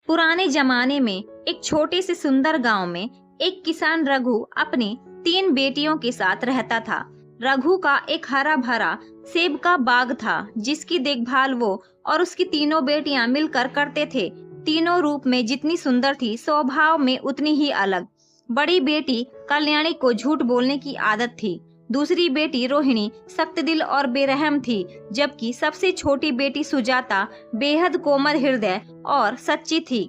पुराने जमाने में एक छोटे से सुंदर गांव में एक किसान रघु अपनी 3 बेटियों के साथ रहता था। रघु का एक हरा भरा सेब का बाग था जिसकी देखभाल वो और उसकी 3 बेटियां मिलकर करते थे। तीनों रूप में जितनी सुंदर थी, स्वभाव में उतनी ही अलग। बड़ी बेटी कल्याणी को झूठ बोलने की आदत थी। दूसरी बेटी रोहिणी सख्त दिल और बेरहम थी, जबकि सबसे छोटी बेटी सुजाता बेहद कोमल हृदय और सच्ची थी।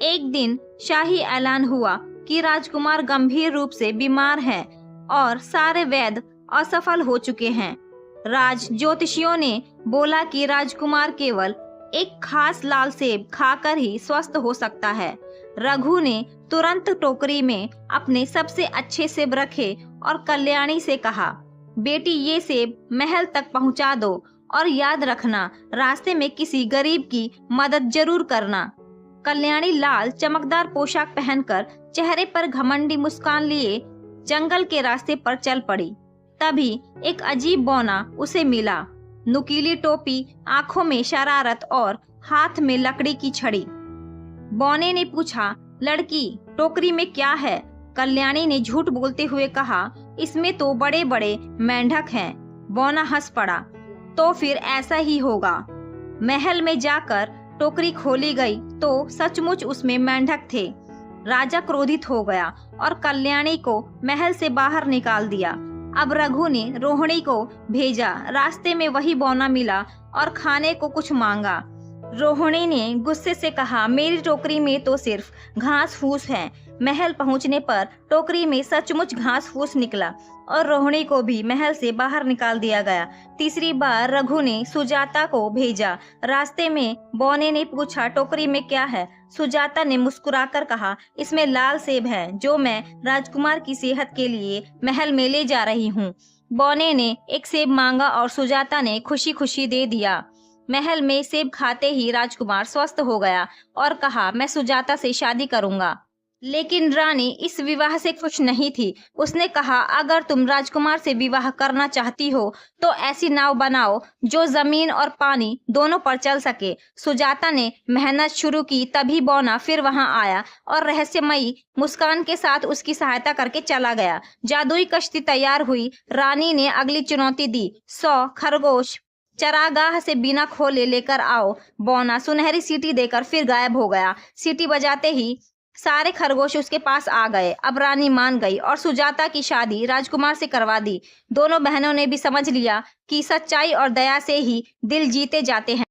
एक दिन शाही ऐलान हुआ कि राजकुमार गंभीर रूप से बीमार हैं और सारे वैद्य असफल हो चुके हैं। राज ज्योतिषियों ने बोला कि राजकुमार केवल एक खास लाल सेब खाकर ही स्वस्थ हो सकता है। रघु ने तुरंत टोकरी में अपने सबसे अच्छे सेब रखे और कल्याणी से कहा, बेटी ये सेब महल तक पहुंचा दो और याद रखना, रास्ते में किसी गरीब की मदद जरूर करना। कल्याणी लाल चमकदार पोशाक पहनकर चेहरे पर घमंडी मुस्कान लिए जंगल के रास्ते पर चल पड़ी। तभी एक अजीब बौना उसे मिला। नुकीली टोपी, आंखों में शरारत और हाथ में लकड़ी की छड़ी। बौने ने पूछा, लड़की टोकरी में क्या है? कल्याणी ने झूठ बोलते हुए कहा, इसमें तो बड़े बड़े मेंढक हैं। बौना हंस पड़ा, तो फिर ऐसा ही होगा। महल में जाकर टोकरी खोली गई तो सचमुच उसमें मेंढक थे। राजा क्रोधित हो गया और कल्याणी को महल से बाहर निकाल दिया। अब रघु ने रोहिणी को भेजा। रास्ते में वही बौना मिला और खाने को कुछ मांगा। रोहिणी ने गुस्से से कहा, मेरी टोकरी में तो सिर्फ घास फूस है। महल पहुंचने पर टोकरी में सचमुच घास फूस निकला और रोहिणी को भी महल से बाहर निकाल दिया गया। तीसरी बार रघु ने सुजाता को भेजा। रास्ते में बौने ने पूछा, टोकरी में क्या है? सुजाता ने मुस्कुराकर कहा, इसमें लाल सेब है जो मैं राजकुमार की सेहत के लिए महल में ले जा रही हूँ। बौने ने एक सेब मांगा और सुजाता ने खुशी खुशी दे दिया। महल में सेब खाते ही राजकुमार स्वस्थ हो गया और कहा, मैं सुजाता से शादी करूंगा। लेकिन रानी इस विवाह से खुश नहीं थी। उसने कहा, अगर तुम राजकुमार से विवाह करना चाहती हो तो ऐसी नाव बनाओ जो जमीन और पानी दोनों पर चल सके। सुजाता ने मेहनत शुरू की, तभी बौना फिर वहां आया और रहस्यमयी मुस्कान के साथ उसकी सहायता करके चला गया। जादुई कश्ती तैयार हुई। रानी ने अगली चुनौती दी, 100 खरगोश चरागाह से बिना खोले लेकर आओ। बौना सुनहरी सीटी देकर फिर गायब हो गया। सीटी बजाते ही सारे खरगोश उसके पास आ गए। अब रानी मान गई और सुजाता की शादी राजकुमार से करवा दी। दोनों बहनों ने भी समझ लिया कि सच्चाई और दया से ही दिल जीते जाते हैं।